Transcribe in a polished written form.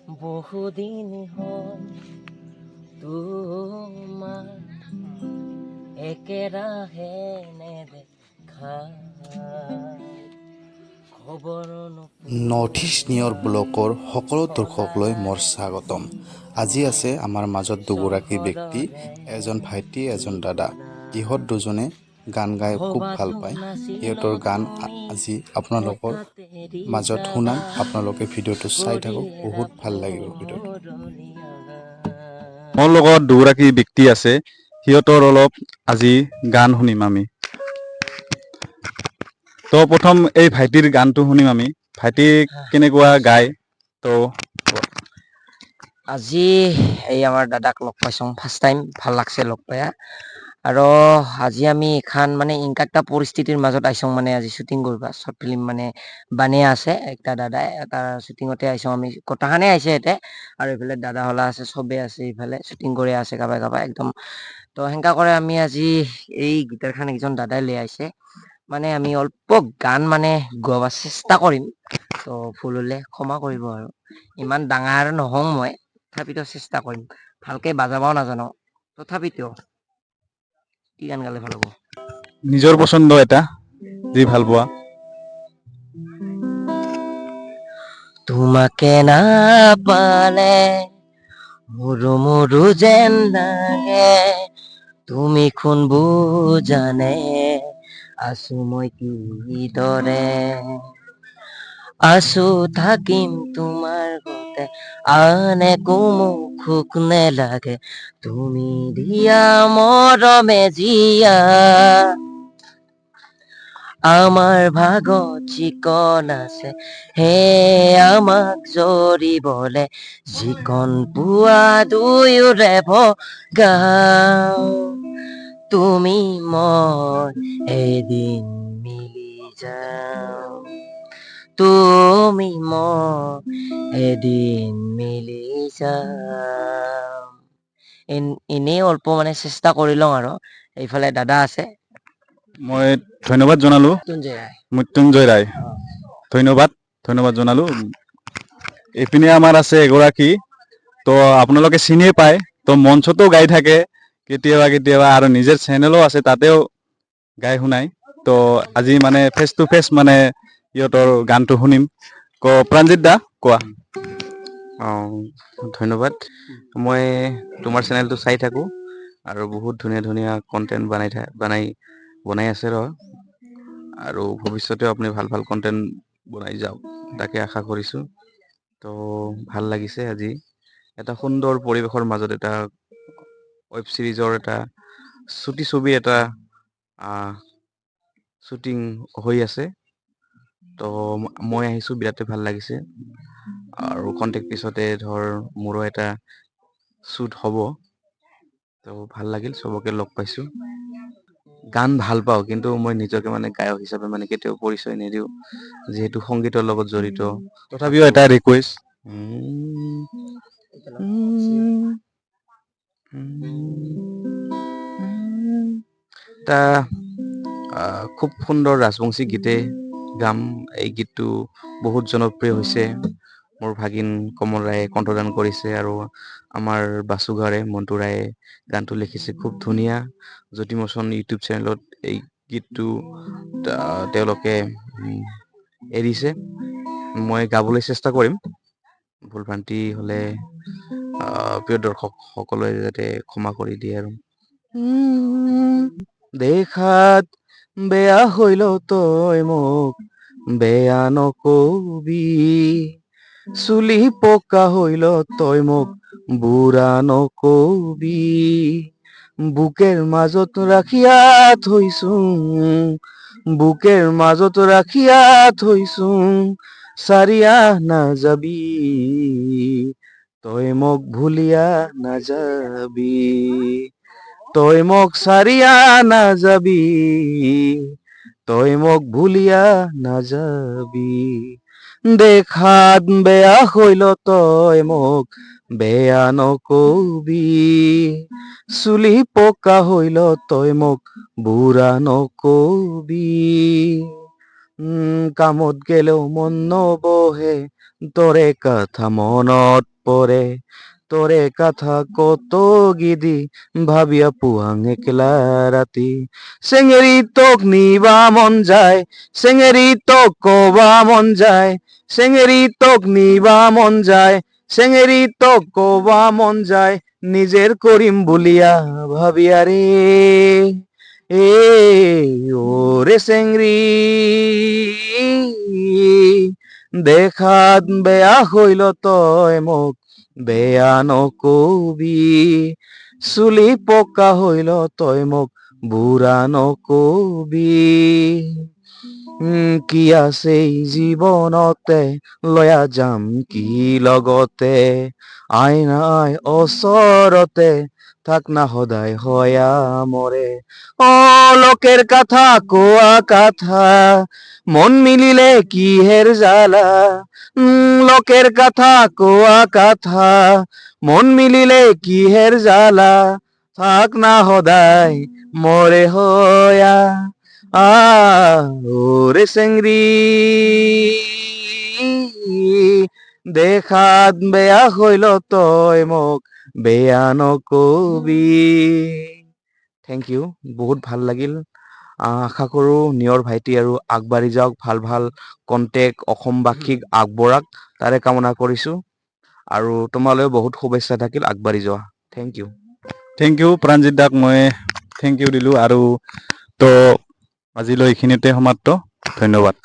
বহুদিন হল তোমাৰ একেৰাহে নেদেখা খবৰ নৰ্থ ইষ্ট নিউৰ ব্লকৰ সকলো দৰ্শকলৈ মোৰ স্বাগতম। আজি আছে আমাৰ মাজত দুগৰাকী ব্যক্তি, এজন ভাইটি এজন দাদা। ইহঁত দুজনে গান গাই খুব ভাল পায়। ইহঁতৰ গান আজি আপোনালোকৰ মাজত শুনাম। আপোনালোকে ভিডিঅ'টো চাই থাকক, বহুত ভাল লাগিব ভিডিঅ'টো। মোৰ লগত দুগৰাকী ব্যক্তি আছে, সিহঁতৰ অলপ আজি গান শুনিম আমি। তো প্ৰথম এই ভাইটিৰ গানটো শুনিম আমি। ভাইটি কেনেকুৱা গায় তো আজি এই আমাৰ দাদাক লগ পাইছোঁ ফাৰ্ষ্ট টাইম, ভাল লাগছে লগ পায়া। আৰু আজি আমি এখান মানে ইনকা একটা পৰিস্থিতিৰ মাজত আইছোঁ, মানে আজি শ্বুটিং কৰিবা শ্বৰ্ট ফিল্ম মানে বানিয়া আছে একটা দাদাই, তাৰ শ্বুটিঙতে আইছোঁ আমি, গোটাখানে আইছে ইয়াতে। আৰু এইফালে দাদা হলা আছে, চবে আছে, ইফালে শ্বুটিং কৰি আছে কাবাই কাবাই একদম। তো সেনেকা কৰে আমি আজি এই গিটাৰখান একজন দাদাই লৈ আইছে, মানে আমি অল্প গান মানে গোৱাব চেষ্টা কৰিম। তো ভুল হলে ক্ষমা কৰিব আৰু, ইমান ডাঙৰ নহওঁ মই, তথাপিতো চেষ্টা কৰিম। ভালকে বাজাবাও নাজানো, তথাপিতো কি গান গালে ভাল হ'ব? নিজৰ পছন্দ এটা যি ভাল পোৱা। তোমাকে না পালে মৰু মৰু যেন লাগে, তুমি কোন বুজানে আছো মই কিদৰে, আছো থাকিম তোমাৰ গতে আন একো মুখোক নেলাগে, তুমি দিয়া মৰমে জিয়া আমাৰ ভাগত যিকণ আছে হে আমাক জৰিবলে, যিকণ পোৱা দুয়োৰে ভগাও, তুমি মই এদিন মিলি যাও, তুমি মই এদিন মিলি যাও। এনেই অল্প মানে চেষ্টা কৰি লওঁ আৰু। এইফালে দাদা আছে, মই ধন্যবাদ জনালোঁ মৃত্যুঞ্জয় ৰায়। মৃত্যুঞ্জয় ৰায়, ধন্যবাদ জনালোঁ। এইপিনে আমাৰ আছে এগৰাকী, তো আপোনালোকে চিনিয়ে পায়, তো মঞ্চতো গাই থাকে কেতিয়াবা কেতিয়াবা, আৰু নিজৰ চেনেলো আছে তাতেও গাই শুনাই। তো আজি মানে ফেচ টু ফেচ মানে সিহঁতৰ গানটো শুনিম। প্ৰাণজিৎ দা কোৱা। ধন্যবাদ। মই তোমাৰ চেনেলটো চাই থাকোঁ আৰু বহুত ধুনীয়া ধুনীয়া কণ্টেণ্ট বনাই আছে আৰু ভৱিষ্যতেও আপুনি ভাল ভাল কণ্টেণ্ট বনাই যাওক, তাকে আশা কৰিছোঁ। তো ভাল লাগিছে আজি এটা সুন্দৰ পৰিৱেশৰ মাজত এটা ৱেব ছিৰিজৰ এটা চুটি ছবি এটা শ্বুটিং হৈ আছে। তো মই আহিছোঁ, বিৰাটেই ভাল লাগিছে। আৰু কণ্টেক্ট পিছতে ধৰ মোৰো এটা শ্বুট হ'ব, তো ভাল লাগিল, চবকে লগ পাইছোঁ। গান ভাল পাওঁ, কিন্তু মই নিজকে মানে গায়ক হিচাপে মানে কেতিয়াও পৰিচয় নিদিওঁ, যিহেতু সংগীতৰ লগত জড়িত। তথাপিও এটা ৰিকুৱেষ্ট, এটা খুব সুন্দৰ ৰাজবংশী গীতে গাম। এই গীতটো বহুত জনপ্ৰিয় হৈছে। মোৰ ভাগিন কমল ৰায়ে কণ্ঠদান কৰিছে আৰু আমাৰ বাসু গাৰে মণ্টু ৰায়ে গানটো লিখিছে, খুব ধুনীয়া। জ্যোতি মোচন ইউটিউব চেনেলত এই গীতটো তেওঁলোকে এৰিছে, মই গাবলৈ চেষ্টা কৰিম। ভুল ভ্ৰান্তি হ'লে প্ৰিয় দৰ্শক সকলোৱে যাতে ক্ষমা কৰি দিয়ে আৰু। দেখাত বেয়া হইল তই মোক বেয়া নকবি, চুলি পকা হইল তই মোক বুঢ়া নকবি, বুকের মাজত রাখিয়া থৈছো, বুকের মাজত রাখিয়া থৈছো, সারিয়া নাযাবি, তই মোক ভুলিয়া নাযাবি, তই মোক সারিয়া নাযাবি, তই মোক ভুলিয়া নাযাবি, দেখাত বেয়া হইল তই মোক বেয়া নকবি, চুলি পকা হইল তই মোক বুঢ়া নকবি, কামত গেলেও মন নবহে তৰে কথা মনত পরে তোরে কথা কত গিদি ভাবিয়া পুয়াং একলা রাতি সেঙেরি তোক নিবা মন যায় সেঙেরি তোক কবা মন যায় সেঙেরি তোক নিবা মন যায় সেঙেরি তোক কবা মন যায় নিজের করিম বলিয়া ভাবিয়া রে এ ওরে সেংরি দেখাত বেয়া হইল তই মোক বেয়া নকবি চুলি পকা হইল তই মোক বুঢ়া নকবি কি আছে এই জীৱনতে লয়া যাম কি লগতে আইনাই ওচৰতে থাক না সদায় হয়া মৰে অ লোকের কথা কোয়া কথা মন মিলিলে কিহের জ্বালা লোকের কথা কোয়া কথা মন মিলিলে কিহের জ্বালা থাক না সদায় মরে হয়া ওরে সেংরি দেখাত বেয়া হইল তই মোক বেয়া নকবি থেংক ইউ বহুত ভাল লাগিল আশা কৰো নিয়ৰ ভাইটি আৰু আগবাঢ়ি যাওক ভাল ভাল কন্টেক্ট অসমবাসীক আগবঢ়াক তাৰে কামনা কৰিছো আৰু তোমালৈ বহুত শুভেচ্ছা থাকিল আগবাঢ়ি যোৱা থেংক ইউ প্ৰাণজিৎ দাক মই থেংক ইউ দিলোঁ আৰু তো আজিলৈ এইখিনিতে সমাপ্ত ধন্যবাদ